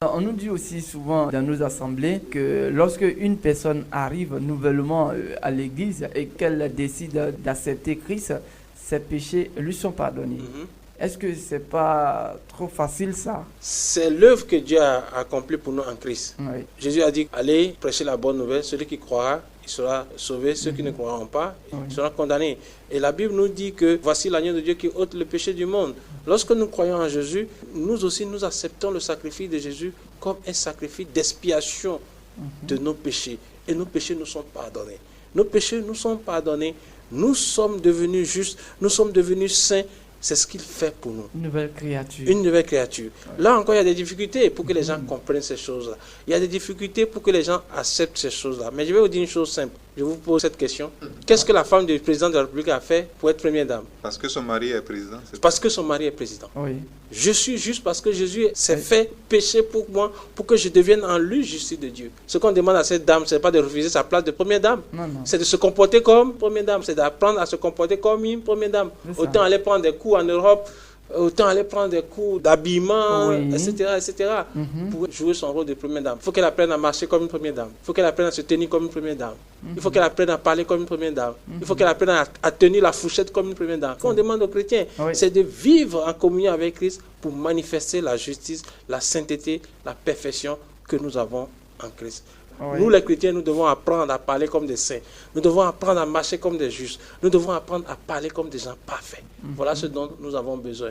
On nous dit aussi souvent dans nos assemblées que lorsque une personne arrive nouvellement à l'église et qu'elle décide d'accepter Christ, ses péchés lui sont pardonnés. Est-ce que c'est pas trop facile ça? C'est l'œuvre que Dieu a accomplie pour nous en Christ. Oui. Jésus a dit, allez prêcher la bonne nouvelle, celui qui croira, il sera sauvé, ceux qui ne croiront pas, ils seront condamnés. Et la Bible nous dit que voici l'agneau de Dieu qui ôte le péché du monde. Lorsque nous croyons en Jésus, nous aussi nous acceptons le sacrifice de Jésus comme un sacrifice d'expiation de nos péchés. Et nos péchés nous sont pardonnés. Nos péchés nous sont pardonnés. Nous sommes devenus justes, nous sommes devenus saints. C'est ce qu'il fait pour nous. Une nouvelle créature. Une nouvelle créature. Là encore, il y a des difficultés pour que les gens comprennent ces choses-là. Il y a des difficultés pour que les gens acceptent ces choses-là. Mais je vais vous dire une chose simple. Je vous pose cette question. Qu'est-ce que la femme du président de la République a fait pour être première dame? Parce que son mari est président. Parce que son mari est président. Oui. Je suis juste parce que Jésus s'est fait pécher pour moi, pour que je devienne en lui justice de Dieu. Ce qu'on demande à cette dame, ce n'est pas de refuser sa place de première dame. Non. C'est de se comporter comme première dame. C'est d'apprendre à se comporter comme une première dame. Autant aller prendre des cours en Europe, autant aller prendre des cours d'habillement, etc. Pour jouer son rôle de première dame. Il faut qu'elle apprenne à marcher comme une première dame. Il faut qu'elle apprenne à se tenir comme une première dame. Il faut qu'elle apprenne à parler comme une première dame. Il faut qu'elle apprenne à tenir la fourchette comme une première dame. Ce qu'on demande aux chrétiens, c'est de vivre en communion avec Christ pour manifester la justice, la sainteté, la perfection que nous avons en Christ. Nous, les chrétiens, nous devons apprendre à parler comme des saints. Nous devons apprendre à marcher comme des justes. Nous devons apprendre à parler comme des gens parfaits. Voilà ce dont nous avons besoin.